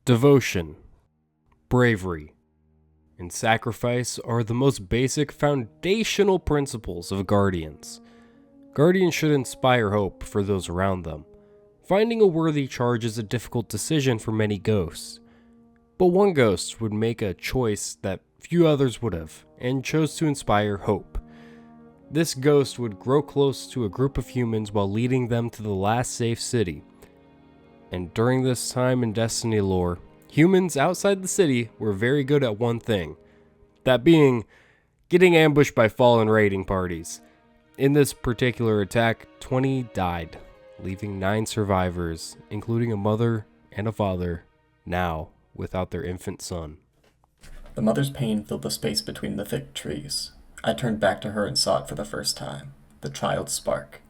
Devotion, bravery, and sacrifice are the most basic foundational principles of guardians. Guardians should inspire hope for those around them. Finding a worthy charge is a difficult decision for many ghosts, but one ghost would make a choice that few others would have, and chose to inspire hope. This ghost would grow close to a group of humans while leading them to the last safe city. And during this time in Destiny lore, humans outside the city were very good at one thing, that being getting ambushed by fallen raiding parties. In this particular attack, 20 died, leaving 9 survivors, including a mother and a father, now without their infant son. The mother's pain filled the space between the thick trees. I turned back to her and saw it for the first time, the child's spark.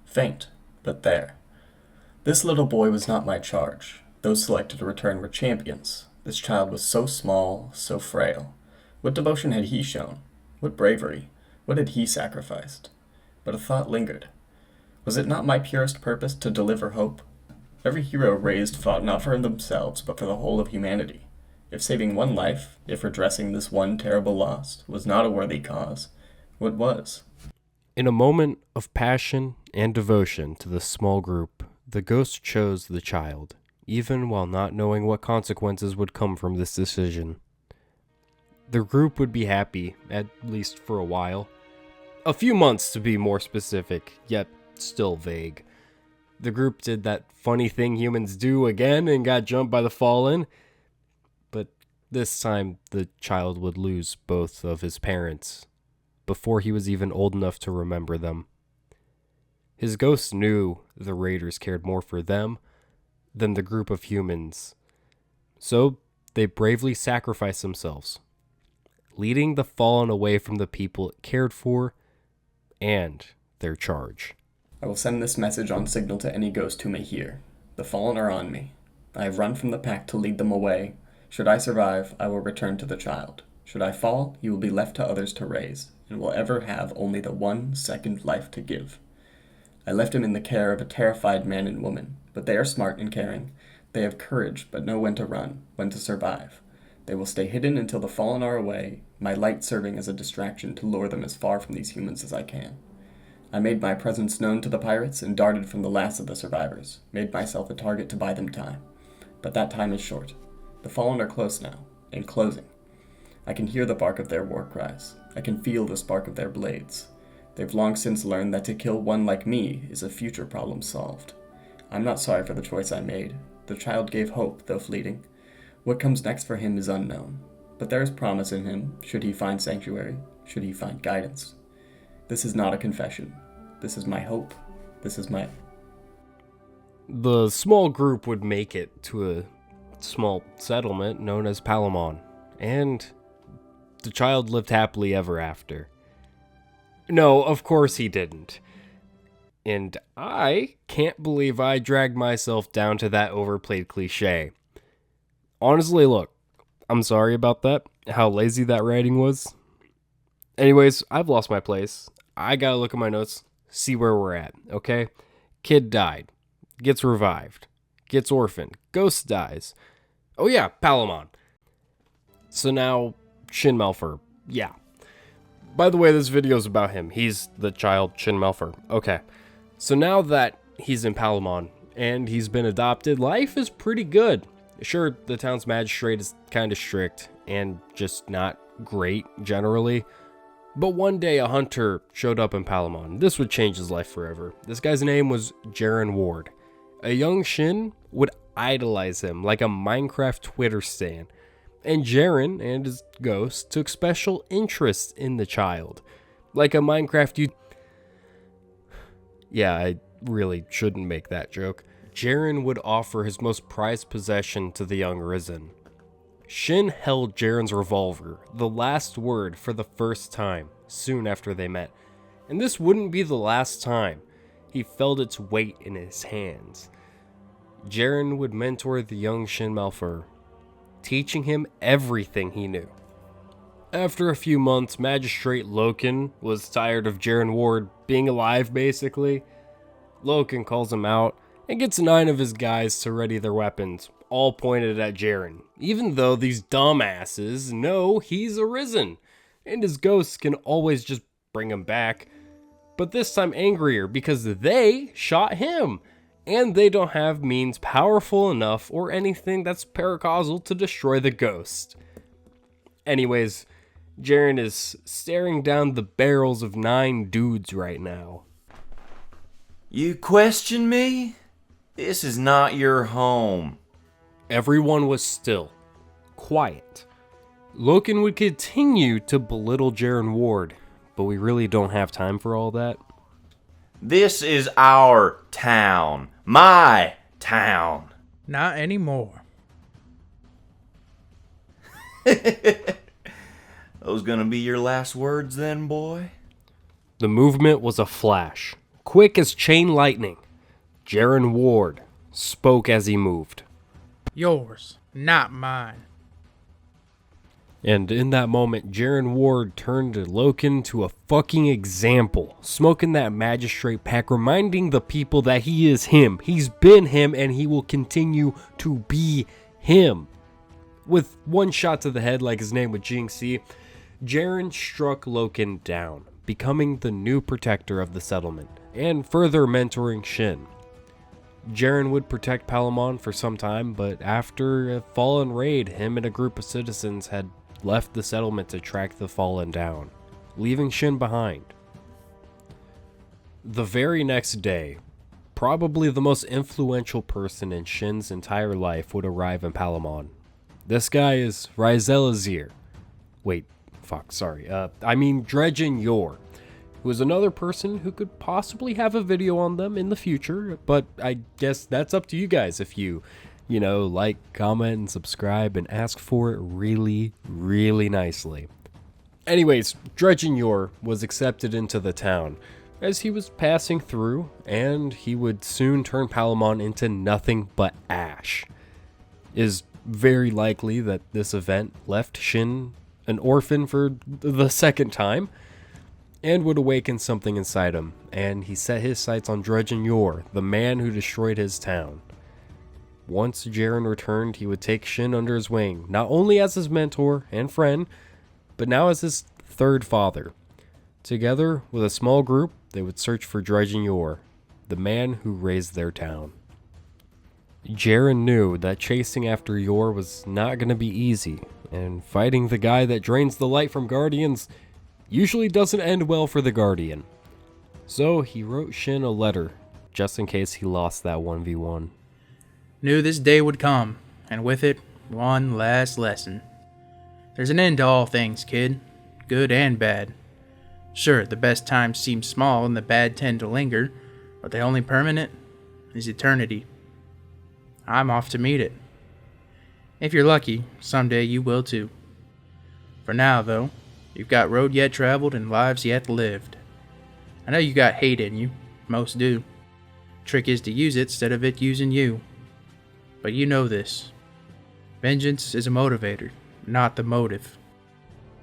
Faint, but there. This little boy was not my charge. Those selected to return were champions. This child was so small, so frail. What devotion had he shown? What bravery? What had he sacrificed? But a thought lingered. Was it not my purest purpose to deliver hope? Every hero raised fought not for themselves, but for the whole of humanity. If saving one life, if redressing this one terrible loss, was not a worthy cause, what was? In a moment of passion and devotion to the small group, the ghost chose the child, even while not knowing what consequences would come from this decision. The group would be happy, at least for a while. A few months to be more specific, yet still vague. The group did that funny thing humans do again and got jumped by the Fallen. But this time, the child would lose both of his parents before he was even old enough to remember them. His ghost knew the raiders cared more for them than the group of humans. So they bravely sacrificed themselves, leading the Fallen away from the people it cared for and their charge. I will send this message on signal to any ghost who may hear. The Fallen are on me. I have run from the pack to lead them away. Should I survive, I will return to the child. Should I fall, he will be left to others to raise, and will ever have only the 1 second life to give. I left him in the care of a terrified man and woman, but they are smart and caring. They have courage, but know when to run, when to survive. They will stay hidden until the Fallen are away, my light serving as a distraction to lure them as far from these humans as I can. I made my presence known to the pirates and darted from the last of the survivors, made myself a target to buy them time. But that time is short. The Fallen are close now, and closing. I can hear the bark of their war cries. I can feel the spark of their blades. They've long since learned that to kill one like me is a future problem solved. I'm not sorry for the choice I made. The child gave hope, though fleeting. What comes next for him is unknown. But there is promise in him, should he find sanctuary, should he find guidance. This is not a confession. This is my hope. This is my... The small group would make it to a small settlement known as Palamon, and the child lived happily ever after. No, of course he didn't. And I can't believe I dragged myself down to that overplayed cliche. Honestly, look, I'm sorry about that, how lazy that writing was. Anyways, I've lost my place. I gotta look at my notes, see where we're at, okay? Kid died, gets revived, gets orphaned, ghost dies. Oh yeah, Palamon. So now, Shin Malphur, yeah. By the way, this video is about him. He's the child, Shin Malphur. Okay, so now that he's in Palamon and he's been adopted, life is pretty good. Sure, the town's magistrate is kind of strict and just not great generally. But one day a hunter showed up in Palamon. This would change his life forever. This guy's name was Jaren Ward. A young Shin would idolize him like a Minecraft Twitter stan. And Jaren and his ghost took special interest in the child. Like a Minecraft Yeah, I really shouldn't make that joke. Jaren would offer his most prized possession to the young Risen. Shin held Jaren's revolver, the last word, for the first time, soon after they met. And this wouldn't be the last time. He felt its weight in his hands. Jaren would mentor the young Shin Malphur, teaching him everything he knew. After a few months, Magistrate Loken was tired of Jaren Ward being alive, basically. Loken calls him out and gets 9 of his guys to ready their weapons, all pointed at Jaren, even though these dumbasses know he's arisen, and his ghosts can always just bring him back, but this time angrier because they shot him, and they don't have means powerful enough or anything that's paracausal to destroy the ghost. Anyways, Jaren is staring down the barrels of 9 dudes right now. You question me? This is not your home. Everyone was still, quiet. Loken would continue to belittle Jaren Ward, but we really don't have time for all that. This is our town. My town. Not anymore. Those gonna be your last words then, boy? The movement was a flash, quick as chain lightning. Jaren Ward spoke as he moved. Yours, not mine. And in that moment, Jaren Ward turned Loken to a fucking example, smoking that magistrate pack, reminding the people that he is him. He's been him, and he will continue to be him. With one shot to the head, like his name was Jinxie, Jaren struck Loken down, becoming the new protector of the settlement, and further mentoring Shin. Jaren would protect Palamon for some time, but after a fallen raid, him and a group of citizens had left the settlement to track the fallen down, leaving Shin behind. The very next day, probably the most influential person in Shin's entire life would arrive in Palamon. This guy is Rizel Azir. Dredgen Yor, who is another person who could possibly have a video on them in the future, but I guess that's up to you guys if you like, comment, and subscribe, and ask for it really, really nicely. Anyways, Dredgen Yor was accepted into the town as he was passing through, and he would soon turn Palamon into nothing but ash. It is very likely that this event left Shin an orphan for the second time, and would awaken something inside him, and he set his sights on Dredgen Yor, the man who destroyed his town. Once Jaren returned, he would take Shin under his wing, not only as his mentor and friend, but now as his third father. Together, with a small group, they would search for Dredgen Yor, the man who raised their town. Jaren knew that chasing after Yor was not going to be easy, and fighting the guy that drains the light from Guardians usually doesn't end well for the Guardian. So he wrote Shin a letter, just in case he lost that 1v1. Knew this day would come, and with it, one last lesson. There's an end to all things, kid. Good and bad. Sure, the best times seem small and the bad tend to linger, but the only permanent is eternity. I'm off to meet it. If you're lucky, someday you will too. For now, though, you've got road yet traveled and lives yet lived. I know you got hate in you. Most do. Trick is to use it instead of it using you. But you know this. Vengeance is a motivator, not the motive.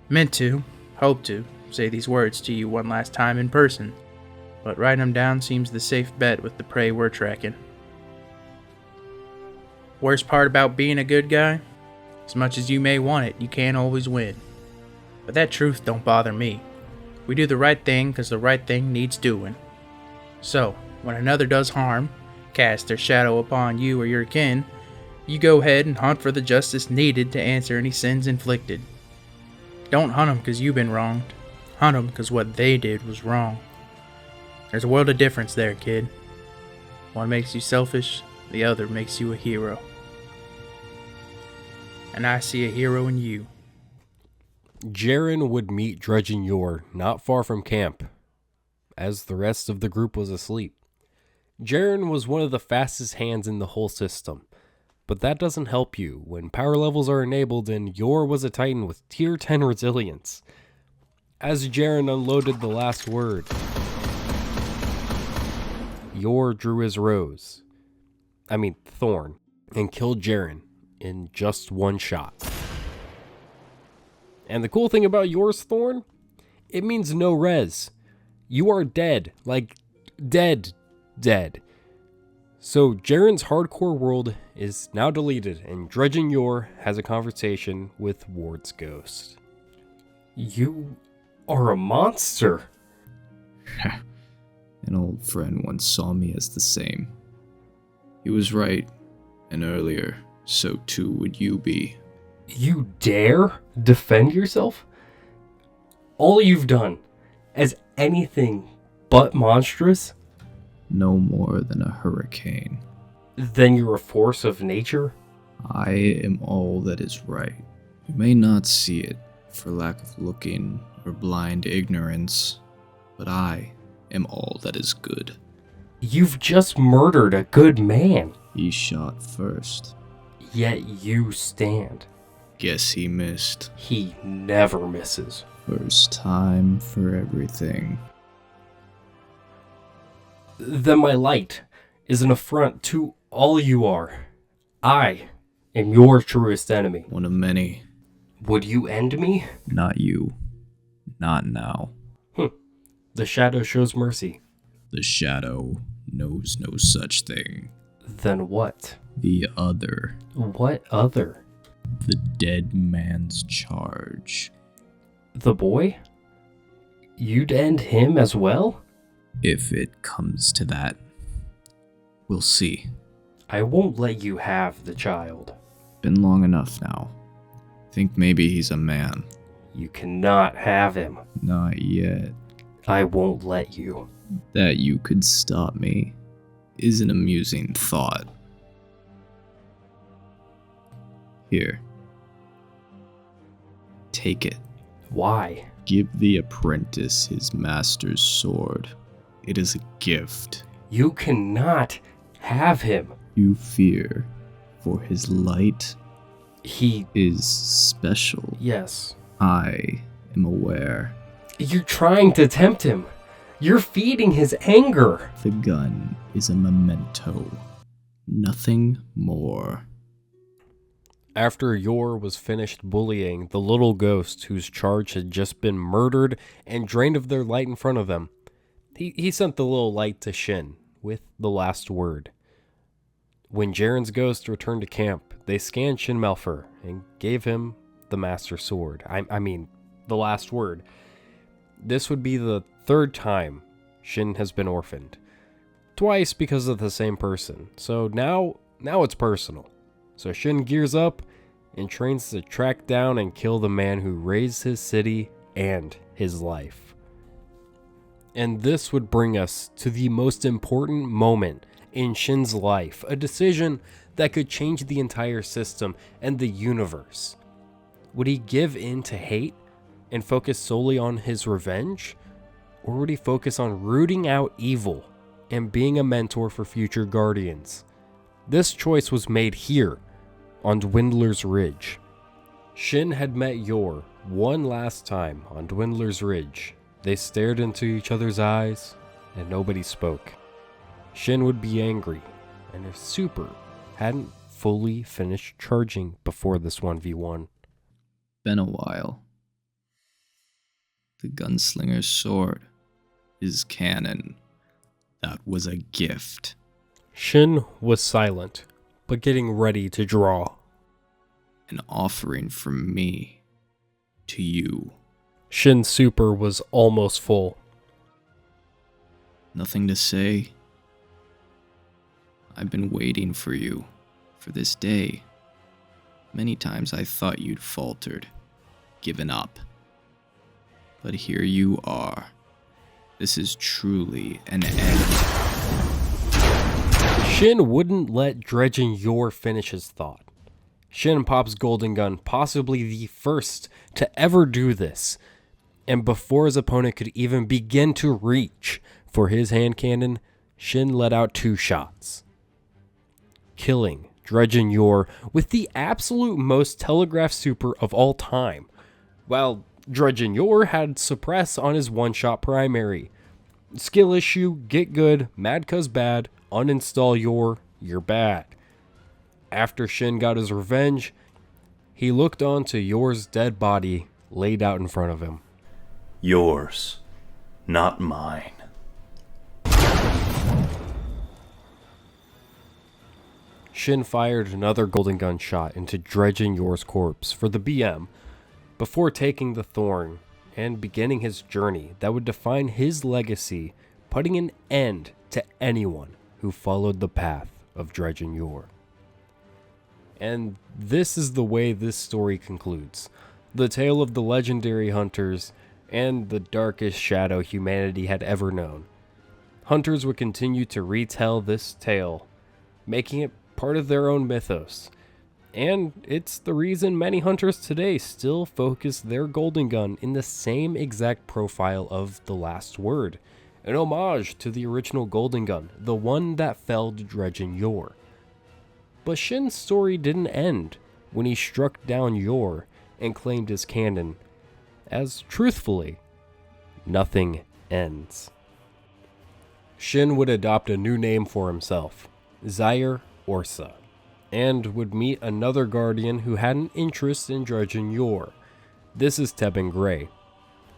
Meant to, hope to, say these words to you one last time in person, but writing them down seems the safe bet with the prey we're tracking. Worst part about being a good guy? As much as you may want it, you can't always win. But that truth don't bother me. We do the right thing because the right thing needs doing. So, when another does harm, cast their shadow upon you or your kin, you go ahead and hunt for the justice needed to answer any sins inflicted. Don't hunt them because you've been wronged. Hunt them because what they did was wrong. There's a world of difference there, kid. One makes you selfish, the other makes you a hero. And I see a hero in you. Jaren would meet Dredgen Yor not far from camp, as the rest of the group was asleep. Jaren was one of the fastest hands in the whole system, but that doesn't help you when power levels are enabled and Yor was a titan with tier 10 resilience. As Jaren unloaded the last word, Yor drew his Thorn, and killed Jaren in just one shot. And the cool thing about Yor's Thorn, it means no res. You are dead, like dead. So Jaren's hardcore world is now deleted, and Dredgen Yor has a conversation with Ward's ghost. You are a monster. An old friend once saw me as the same. He was right, and earlier, so too would you be. You dare defend yourself? All you've done as anything but monstrous? No more than a hurricane. Then you're a force of nature? I am all that is right. You may not see it for lack of looking or blind ignorance, but I am all that is good. You've just murdered a good man. He shot first. Yet you stand. Guess he missed. He never misses. First time for everything. Then my light is an affront to all you are. I am your truest enemy. One of many. Would you end me? Not you. Not now. The shadow shows mercy. The shadow knows no such thing. Then what? The other. What other? The dead man's charge. The boy? You'd end him as well? If it comes to that, we'll see. I won't let you have the child. Been long enough now. Think maybe he's a man. You cannot have him. Not yet. I won't let you. That you could stop me is an amusing thought. Here. Take it. Why? Give the apprentice his master's sword. It is a gift. You cannot have him. You fear for his light He... is special. Yes. I am aware. You're trying to tempt him. You're feeding his anger. The gun is a memento. Nothing more. After Yor was finished bullying the little ghost whose charge had just been murdered and drained of their light in front of them, he sent the little light to Shin with the last word. When Jaren's ghost returned to camp, they scanned Shin Malphur and gave him the Master Sword. I mean, the last word. This would be the third time Shin has been orphaned. Twice because of the same person. So now it's personal. So Shin gears up and trains to track down and kill the man who raised his city and his life. And this would bring us to the most important moment in Shin's life, a decision that could change the entire system and the universe. Would he give in to hate and focus solely on his revenge? Or would he focus on rooting out evil and being a mentor for future guardians? This choice was made here on Dwindler's Ridge. Shin had met Yor one last time on Dwindler's Ridge. They stared into each other's eyes and nobody spoke. Shin would be angry, and her super hadn't fully finished charging before this 1v1. Been a while. The gunslinger's sword is canon. That was a gift. Shin was silent, but getting ready to draw. An offering from me to you. Shin's super was almost full. Nothing to say. I've been waiting for you, for this day. Many times I thought you'd faltered, given up. But here you are. This is truly an end. Shin wouldn't let Dredgen Yor finish his thought. Shin pops Golden Gun, possibly the first to ever do this. And before his opponent could even begin to reach for his hand cannon, Shin let out 2 shots, killing Dredgen Yor with the absolute most telegraphed super of all time, while Dredgen Yor had suppress on his 1-shot primary. Skill issue, get good, mad cuz bad, uninstall Yor, you're bad. After Shin got his revenge, he looked on to Yor's dead body laid out in front of him. Yours, not mine. Shin fired another golden gun shot into Dredgen Yor's corpse for the BM before taking the Thorn and beginning his journey that would define his legacy, putting an end to anyone who followed the path of Dredgen Yor. And this is the way this story concludes. The tale of the legendary hunters and the darkest shadow humanity had ever known. Hunters would continue to retell this tale, making it part of their own mythos. And it's the reason many hunters today still focus their golden gun in the same exact profile of the last word, an homage to the original golden gun, the one that felled Dredgen Yor. But Shin's story didn't end when he struck down Yor and claimed his canon, as truthfully, nothing ends. Shin would adopt a new name for himself, Zaire Orsa, and would meet another guardian who had an interest in Dredgen Yor. This is Tebben Grey.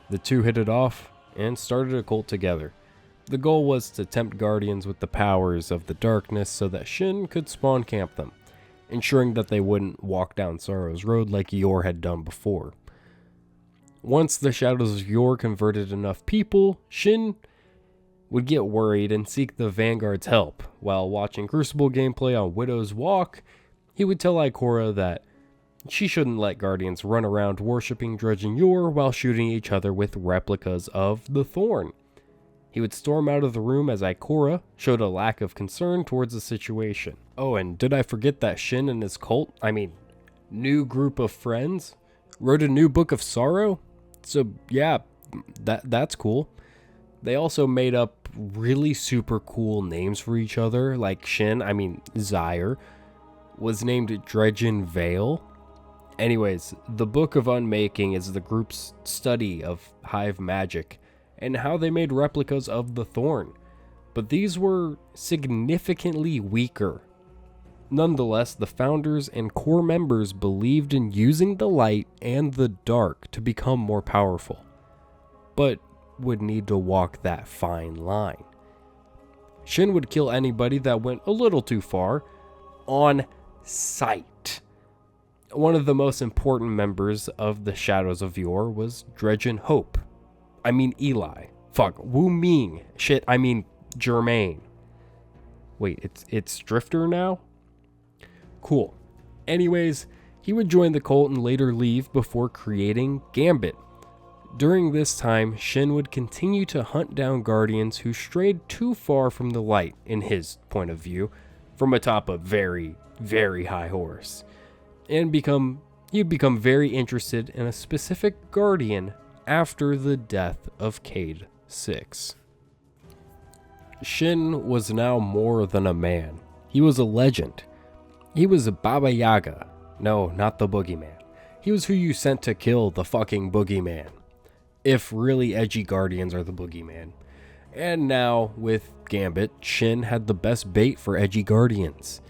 The two hit it off and started a cult together. The goal was to tempt guardians with the powers of the darkness so that Shin could spawn camp them, ensuring that they wouldn't walk down Sorrow's Road like Yor had done before. Once the Shadows of Yor converted enough people, Shin would get worried and seek the Vanguard's help. While watching Crucible gameplay on Widow's Walk, he would tell Ikora that she shouldn't let Guardians run around worshipping Dredgen Yor while shooting each other with replicas of the Thorn. He would storm out of the room as Ikora showed a lack of concern towards the situation. Oh, and did I forget that Shin and his cult, new group of friends, wrote a new book of sorrow? So yeah, that's cool. They also made up really super cool names for each other, like Zaire, was named Dredgen Vale. Anyways, the Book of Unmaking is the group's study of hive magic and how they made replicas of the Thorn, but these were significantly weaker. Nonetheless, the founders and core members believed in using the light and the dark to become more powerful, but would need to walk that fine line. Shin would kill anybody that went a little too far, on sight. One of the most important members of the Shadows of Yor was Dredgen Hope. Eli. Wu Ming. Jermaine. Wait, it's Drifter now? Cool. Anyways, he would join the cult and later leave before creating Gambit. During this time, Shin would continue to hunt down guardians who strayed too far from the light, in his point of view, from atop a very, very high horse, and he'd become very interested in a specific guardian after the death of Cade 6. Shin was now more than a man. He was a legend. He was a Baba Yaga. No, not the boogeyman. He was who you sent to kill the fucking boogeyman. If really edgy guardians are the boogeyman. And now, with Gambit, Shin had the best bait for edgy guardians.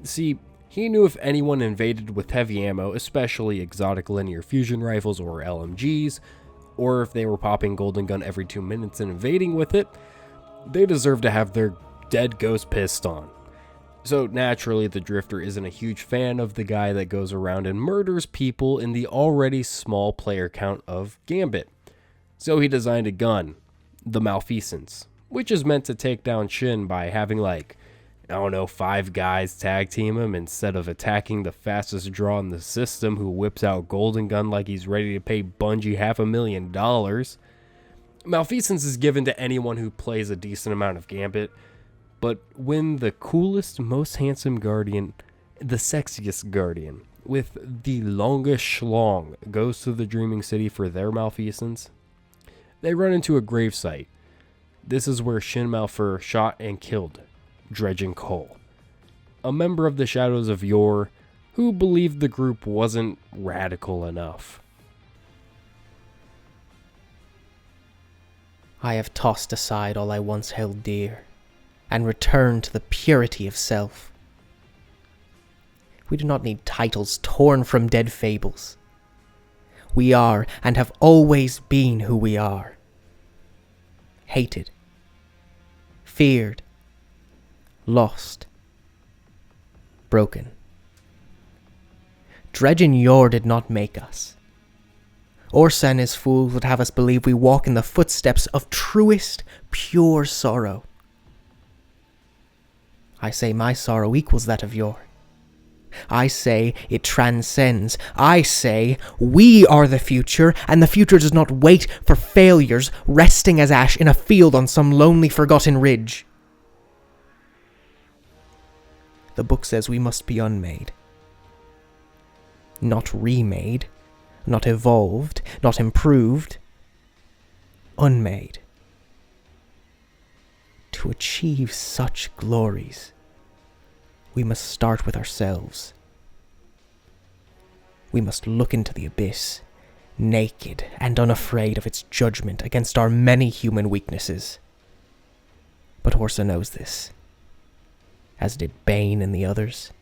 See, he knew if anyone invaded with heavy ammo, especially exotic linear fusion rifles or LMGs, or if they were popping golden gun every 2 minutes and invading with it, they deserve to have their dead ghost pissed on. So naturally, the Drifter isn't a huge fan of the guy that goes around and murders people in the already small player count of Gambit. So he designed a gun, the Malfeasance, which is meant to take down Shin by having 5 guys tag team him instead of attacking the fastest draw in the system who whips out golden gun like he's ready to pay Bungie $500,000. Malfeasance is given to anyone who plays a decent amount of Gambit, but when the coolest, most handsome guardian, the sexiest guardian, with the longest schlong goes to the Dreaming City for their Malfeasance, they run into a gravesite. This is where Shin Malphur shot and killed Dredgen Cole, a member of the Shadows of Yor who believed the group wasn't radical enough. I have tossed aside all I once held dear, and returned to the purity of self. We do not need titles torn from dead fables. We are, and have always been who we are. Hated. Feared. Lost. broken. Dredgen Yor did not make us. Orsa and his fools would have us believe we walk in the footsteps of truest, pure sorrow. I say my sorrow equals that of Yor. I say it transcends. I say we are the future, and the future does not wait for failures resting as ash in a field on some lonely forgotten ridge. The book says we must be unmade. Not remade, not evolved, not improved. Unmade. To achieve such glories, we must start with ourselves. We must look into the abyss, naked and unafraid of its judgment against our many human weaknesses. But Orsa knows this, as did Bane and the others.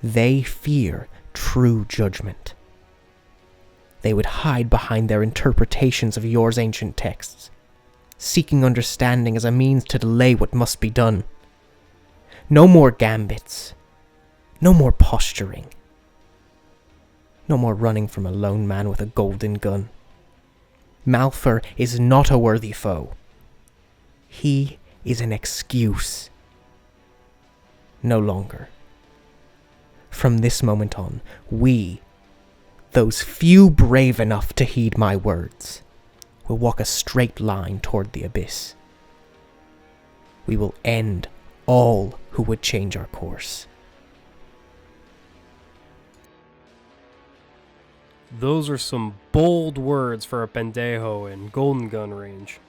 They fear true judgment. They would hide behind their interpretations of Yor's ancient texts, seeking understanding as a means to delay what must be done. No more gambits. No more posturing. No more running from a lone man with a golden gun. Malphur is not a worthy foe. He is an excuse. No longer. From this moment on, we, those few brave enough to heed my words, will walk a straight line toward the abyss. We will end all who would change our course. Those are some bold words for a pendejo in Golden Gun range.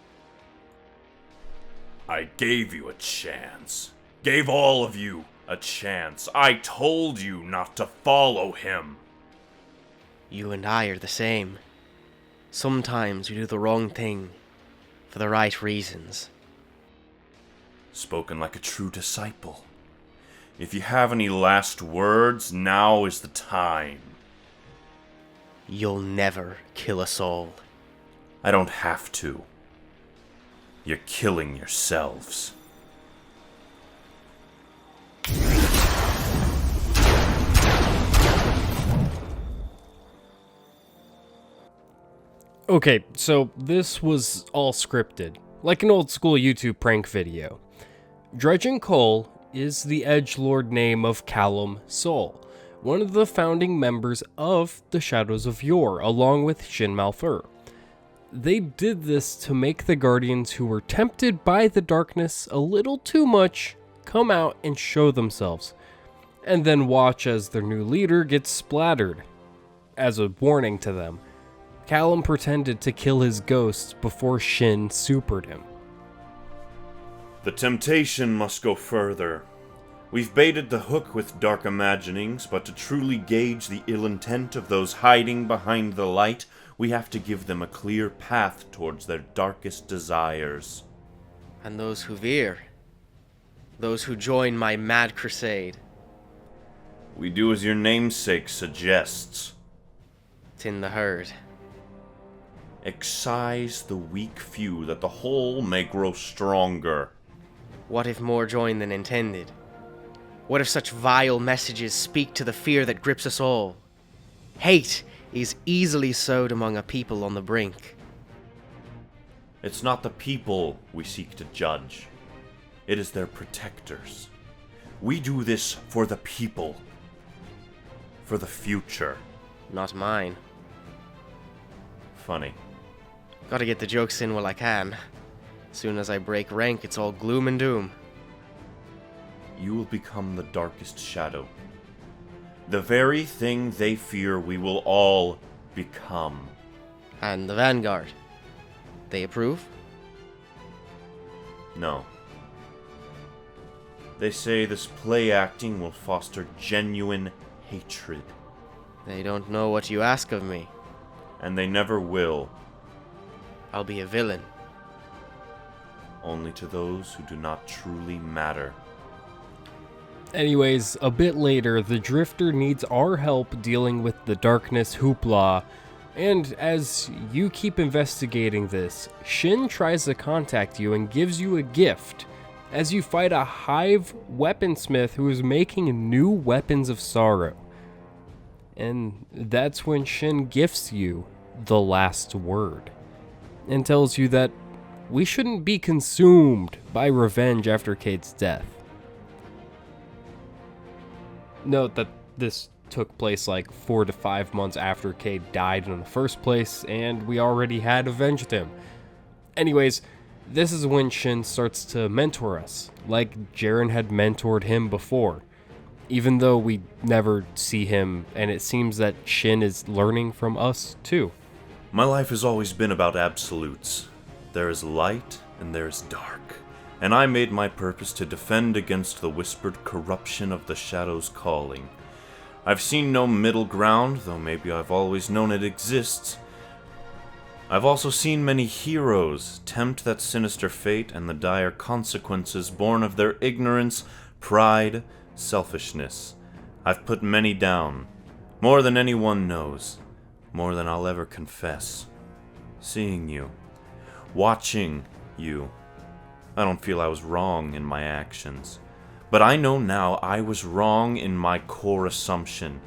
I gave you a chance. Gave all of you a chance. I told you not to follow him. You and I are the same. Sometimes we do the wrong thing for the right reasons. Spoken like a true disciple. If you have any last words, now is the time. You'll never kill us all. I don't have to. You're killing yourselves. Okay, so this was all scripted, like an old school YouTube prank video. Dredgen Cole is the edgelord name of Callum Sol, one of the founding members of the Shadows of Yor, along with Shin Malphur. They did this to make the Guardians who were tempted by the darkness a little too much come out and show themselves, and then watch as their new leader gets splattered. As a warning to them, Callum pretended to kill his ghost before Shin supered him. The temptation must go further. We've baited the hook with dark imaginings, but to truly gauge the ill intent of those hiding behind the light, we have to give them a clear path towards their darkest desires. And those who veer, those who join my mad crusade. We do as your namesake suggests. It's in the herd. Excise the weak few that the whole may grow stronger. What if more join than intended? What if such vile messages speak to the fear that grips us all? Hate is easily sowed among a people on the brink. It's not the people we seek to judge. It is their protectors. We do this for the people. For the future. Not mine. Funny. Gotta get the jokes in while I can. Soon as I break rank, it's all gloom and doom. You will become the darkest shadow. The very thing they fear we will all become. And the Vanguard. They approve? No. They say this play acting will foster genuine hatred. They don't know what you ask of me. And they never will. I'll be a villain. Only to those who do not truly matter. Anyways, a bit later, the Drifter needs our help dealing with the darkness hoopla, and as you keep investigating this, Shin tries to contact you and gives you a gift as you fight a hive weaponsmith who is making new weapons of sorrow. And that's when Shin gifts you the last word and tells you that we shouldn't be consumed by revenge after Cade's death. Note that this took place like 4 to 5 months after Cade died in the first place, and we already had avenged him. Anyways, this is when Shin starts to mentor us, like Jaren had mentored him before, even though we never see him, and it seems that Shin is learning from us too. My life has always been about absolutes. There is light and there is dark, and I made my purpose to defend against the whispered corruption of the Shadow's calling. I've seen no middle ground, though maybe I've always known it exists. I've also seen many heroes tempt that sinister fate and the dire consequences born of their ignorance, pride, selfishness. I've put many down, more than anyone knows, more than I'll ever confess. Seeing you, watching you, I don't feel I was wrong in my actions. But I know now I was wrong in my core assumption,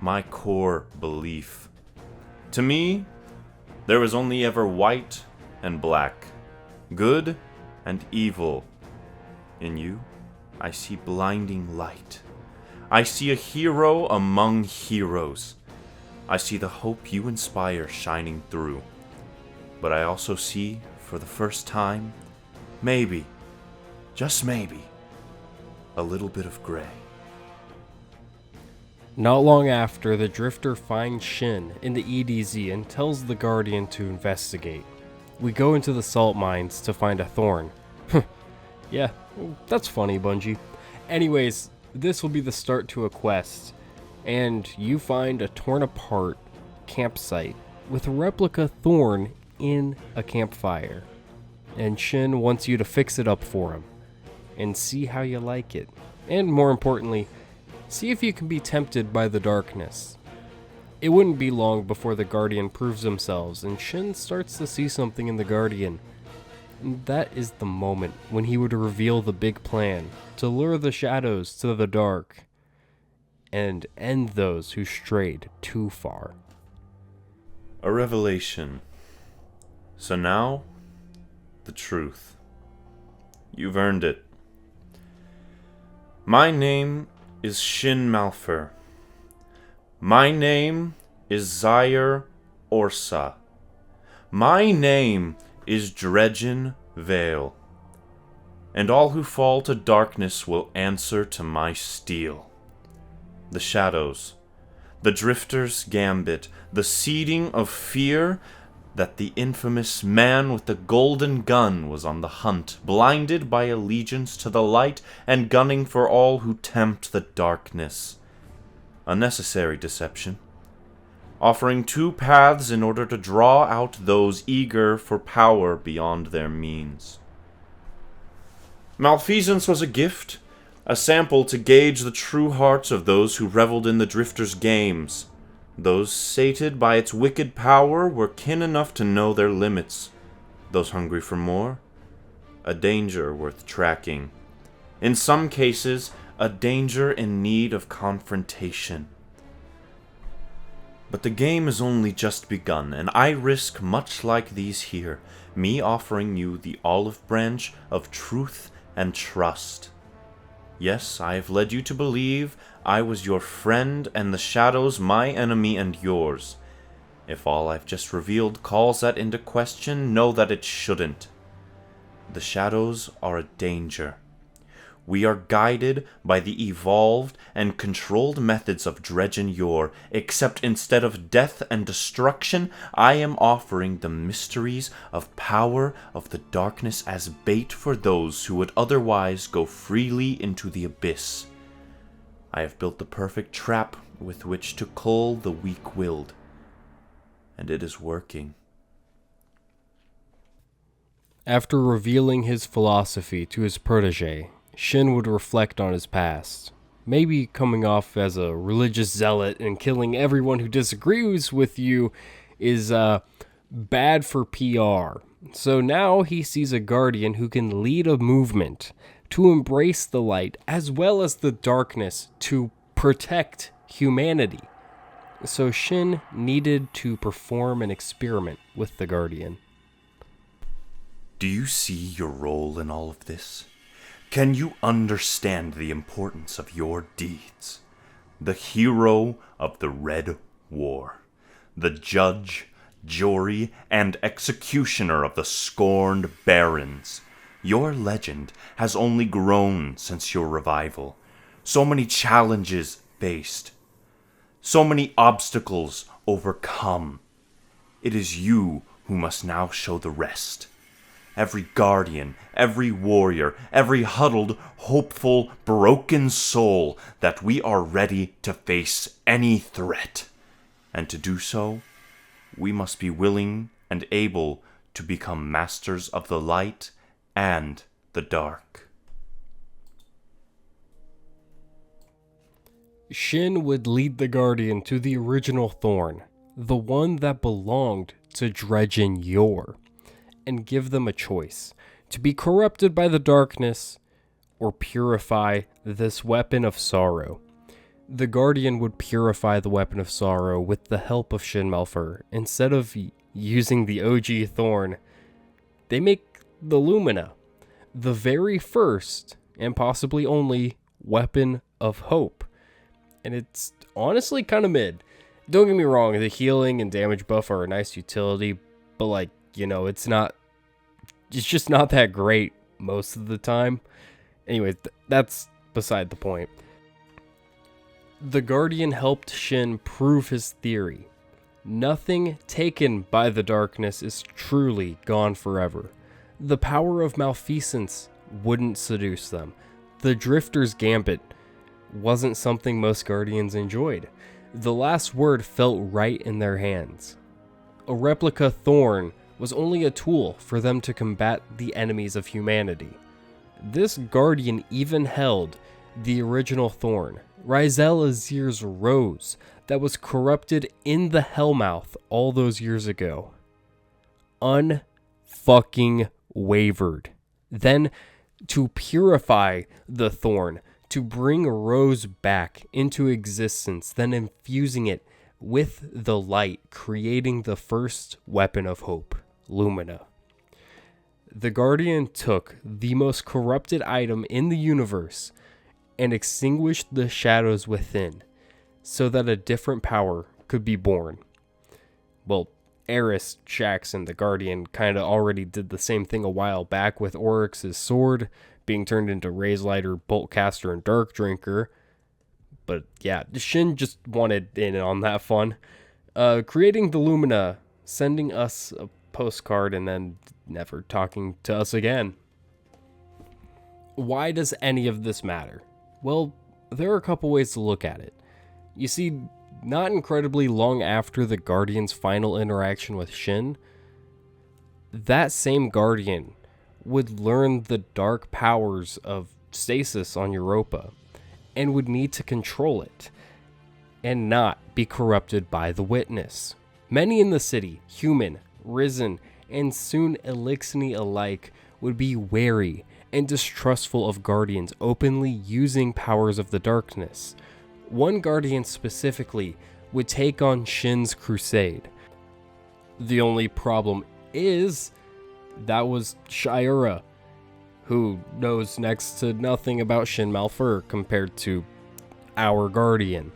my core belief. To me, there was only ever white and black, good and evil. In you, I see blinding light. I see a hero among heroes. I see the hope you inspire shining through. But I also see, for the first time, maybe, just maybe, a little bit of gray. Not long after, the Drifter finds Shin in the EDZ and tells the Guardian to investigate. We go into the salt mines to find a Thorn. Yeah, that's funny, Bungie. Anyways, this will be the start to a quest, and you find a torn apart campsite with a replica Thorn in a campfire. And Shin wants you to fix it up for him and see how you like it. And more importantly, see if you can be tempted by the darkness. It wouldn't be long before the Guardian proves themselves and Shin starts to see something in the Guardian. And that is the moment when he would reveal the big plan to lure the shadows to the dark and end those who strayed too far. A revelation. So now, the truth. You've earned it. My name is Shin Malphur. My name is Zaire Orsa. My name is Dredgen Vale. And all who fall to darkness will answer to my steel. The shadows, the drifter's gambit, the seeding of fear that the infamous man with the golden gun was on the hunt, blinded by allegiance to the light and gunning for all who tempt the darkness. A necessary deception, offering two paths in order to draw out those eager for power beyond their means. Malfeasance was a gift, a sample to gauge the true hearts of those who reveled in the Drifter's games. Those sated by its wicked power were kin enough to know their limits. Those hungry for more, a danger worth tracking. In some cases, a danger in need of confrontation. But the game is only just begun, and I risk much like these here, me offering you the olive branch of truth and trust. Yes, I have led you to believe I was your friend and the shadows my enemy and yours. If all I've just revealed calls that into question, know that it shouldn't. The shadows are a danger. We are guided by the evolved and controlled methods of Dredgen Yor, except instead of death and destruction, I am offering the mysteries of power of the darkness as bait for those who would otherwise go freely into the abyss. I have built the perfect trap with which to cull the weak-willed, and it is working. After revealing his philosophy to his protege, Shin would reflect on his past, maybe coming off as a religious zealot and killing everyone who disagrees with you is bad for PR. So now he sees a guardian who can lead a movement to embrace the light as well as the darkness to protect humanity. So Shin needed to perform an experiment with the Guardian. Do you see your role in all of this? Can you understand the importance of your deeds? The hero of the Red War, the judge, jury, and executioner of the scorned barons. Your legend has only grown since your revival. So many challenges faced. So many obstacles overcome. It is you who must now show the rest. Every guardian, every warrior, every huddled, hopeful, broken soul that we are ready to face any threat. And to do so, we must be willing and able to become masters of the light and the dark. Shin would lead the Guardian to the original Thorn, the one that belonged to Dredgen Yor, and give them a choice, to be corrupted by the darkness or purify this weapon of sorrow. The Guardian would purify the weapon of sorrow with the help of Shin Malphur. Instead of using the OG Thorn, they make the Lumina, the very first and possibly only weapon of hope. And it's honestly kind of mid. Don't get me wrong, the healing and damage buff are a nice utility, but it's just not that great most of the time. Anyways, that's beside the point. The Guardian helped Shin prove his theory. Nothing taken by the darkness is truly gone forever. The power of malfeasance wouldn't seduce them. The Drifter's Gambit wasn't something most Guardians enjoyed. The last word felt right in their hands. A replica Thorn was only a tool for them to combat the enemies of humanity. This Guardian even held the original Thorn, Rizel Azir's rose, that was corrupted in the Hellmouth all those years ago. Unfucking wavered. Then, to purify the Thorn, to bring Rose back into existence, then infusing it with the light, creating the first weapon of hope, Lumina. The Guardian took the most corrupted item in the universe and extinguished the shadows within, so that a different power could be born. Well, Eris, Shax, and the Guardian kinda already did the same thing a while back with Oryx's sword being turned into Razelighter, Boltcaster, and Dark Drinker. But yeah, Shin just wanted in on that fun. Creating the Lumina, sending us a postcard, and then never talking to us again. Why does any of this matter? Well, there are a couple ways to look at it. You see, not incredibly long after the Guardian's final interaction with Shin, that same Guardian would learn the dark powers of stasis on Europa, and would need to control it, and not be corrupted by the Witness. Many in the city, human, risen, and soon Elixni alike, would be wary and distrustful of Guardians openly using powers of the darkness. One Guardian specifically would take on Shin's crusade. The only problem is, that was Shira, who knows next to nothing about Shin Malphur compared to our Guardian.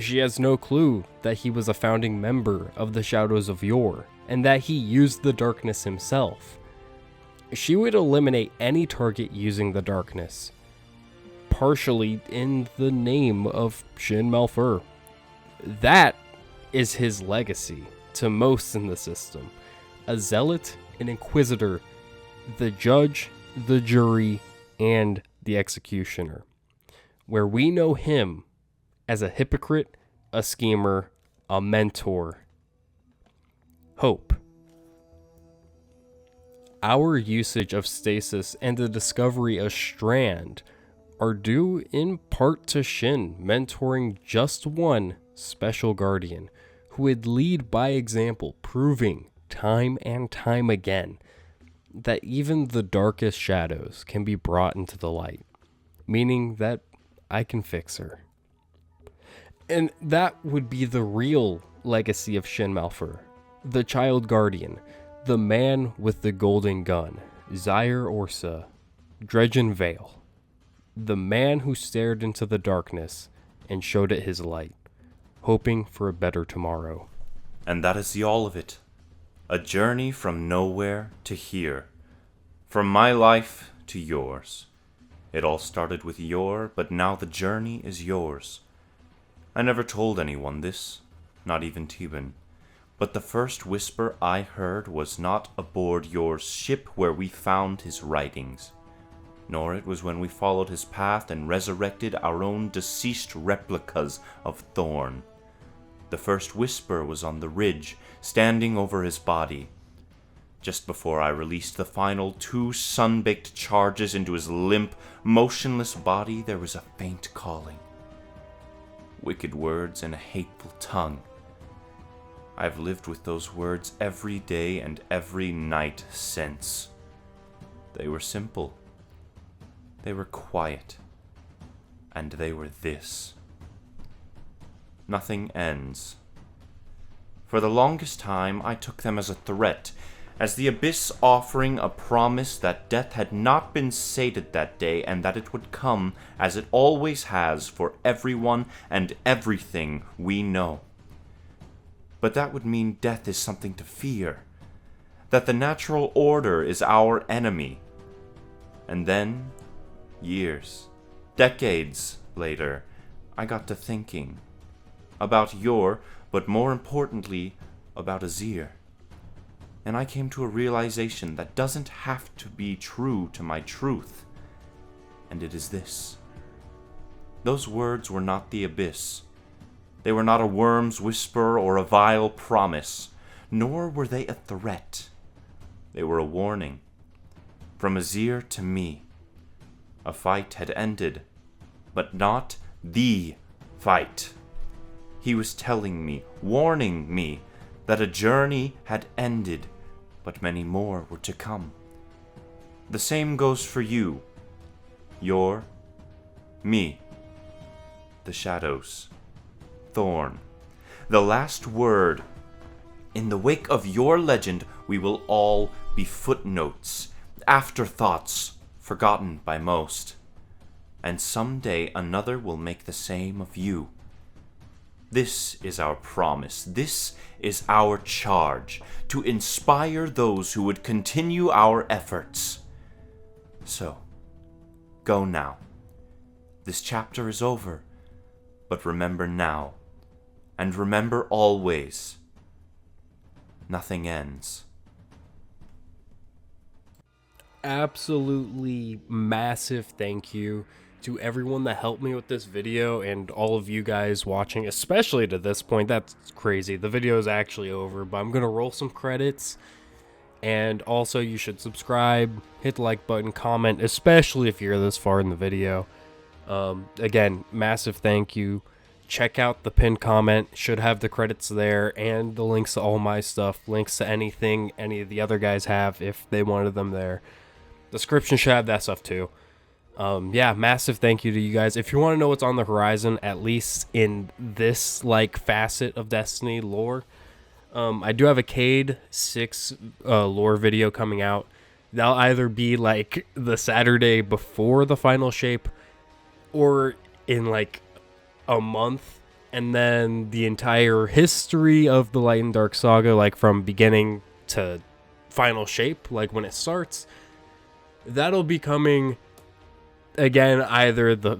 She has no clue that he was a founding member of the Shadows of Yore, and that he used the darkness himself. She would eliminate any target using the darkness, partially in the name of Shin Malphur. That is his legacy to most in the system. A zealot, an inquisitor, the judge, the jury, and the executioner. Where we know him as a hypocrite, a schemer, a mentor. Hope. Our usage of stasis and the discovery of Strand are due in part to Shin mentoring just one special Guardian who would lead by example, proving time and time again that even the darkest shadows can be brought into the light, meaning that I can fix her. And that would be the real legacy of Shin Malphur, the child guardian, the man with the golden gun, Zyre Orsa, Dredgen Vale, the man who stared into the darkness and showed it his light, hoping for a better tomorrow. And that is the all of it. A journey from nowhere to here. From my life to yours. It all started with but now the journey is yours. I never told anyone this, not even Tebin. But the first whisper I heard was not aboard your ship where we found his writings, nor it was when we followed his path and resurrected our own deceased replicas of Thorn. The first whisper was on the ridge, standing over his body. Just before I released the final 2 sun-baked charges into his limp, motionless body, there was a faint calling. Wicked words and a hateful tongue. I've lived with those words every day and every night since. They were simple. They were quiet. And they were this. Nothing ends. For the longest time, I took them as a threat, as the abyss offering a promise that death had not been sated that day and that it would come, as it always has, for everyone and everything we know. But that would mean death is something to fear, that the natural order is our enemy. And then, years, decades later, I got to thinking about but more importantly, about Azir. And I came to a realization that doesn't have to be true to my truth. And it is this. Those words were not the abyss. They were not a worm's whisper or a vile promise, nor were they a threat. They were a warning. From Azir to me. A fight had ended, but not the fight. He was telling me, warning me, that a journey had ended, but many more were to come. The same goes for you, me, the shadows, Thorn. The last word. In the wake of your legend, we will all be footnotes, afterthoughts, forgotten by most. And someday another will make the same of you. This is our promise. This is our charge, to inspire those who would continue our efforts. So, go now. This chapter is over, but remember now, and remember always, nothing ends. Absolutely massive thank you to everyone that helped me with this video and all of you guys watching, especially to this point. That's crazy. The video is actually over, but I'm going to roll some credits. And also, you should subscribe, hit the like button, comment, especially if you're this far in the video. Again, massive thank you. Check out the pinned comment. Should have the credits there and the links to all my stuff. Links to anything any of the other guys have if they wanted them there. Description should have that stuff too. Yeah, massive thank you to you guys. If you want to know what's on the horizon, at least in this facet of Destiny lore, I do have a Cade 6 lore video coming out. That'll either be the Saturday before the final shape or in a month, and then the entire history of the Light and Dark saga, from beginning to final shape, when it starts. That'll be coming again either the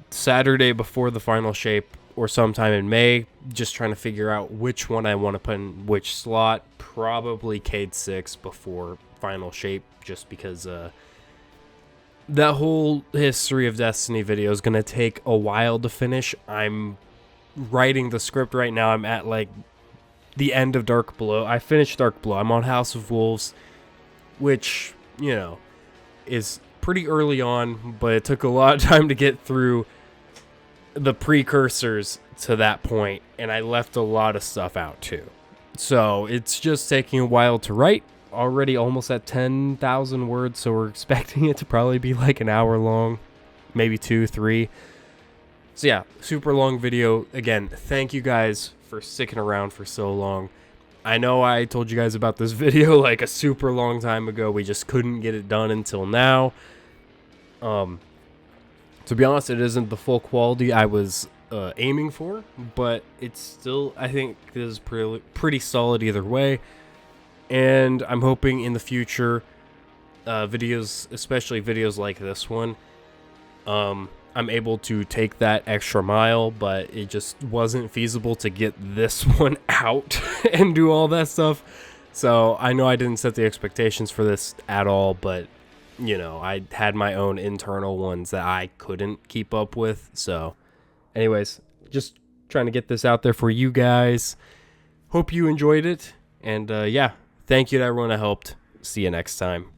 Saturday before the final shape or sometime in May. Just trying to figure out which one I want to put in which slot. Probably Cade 6 before final shape, just because that whole history of Destiny video is going to take a while to finish. I'm writing the script right now. I'm at the end of Dark Below. I finished Dark Below. I'm on House of Wolves, which, is pretty early on, but it took a lot of time to get through the precursors to that point, and I left a lot of stuff out too. So it's just taking a while to write. already almost at 10,000 words, so we're expecting it to probably be like an hour long, maybe 2, 3. So yeah, super long video. Again, thank you guys for sticking around for so long. I know I told you guys about this video like a super long time ago. We just couldn't get it done until now. To be honest, it isn't the full quality I was aiming for, but it's still, I think this is pretty solid either way. And I'm hoping in the future, videos, especially videos like this one, I'm able to take that extra mile, but it just wasn't feasible to get this one out and do all that stuff. So I know I didn't set the expectations for this at all, but you know, I had my own internal ones that I couldn't keep up with. So anyways, just trying to get this out there for you guys. Hope you enjoyed it. And yeah, thank you to everyone that helped. See you next time.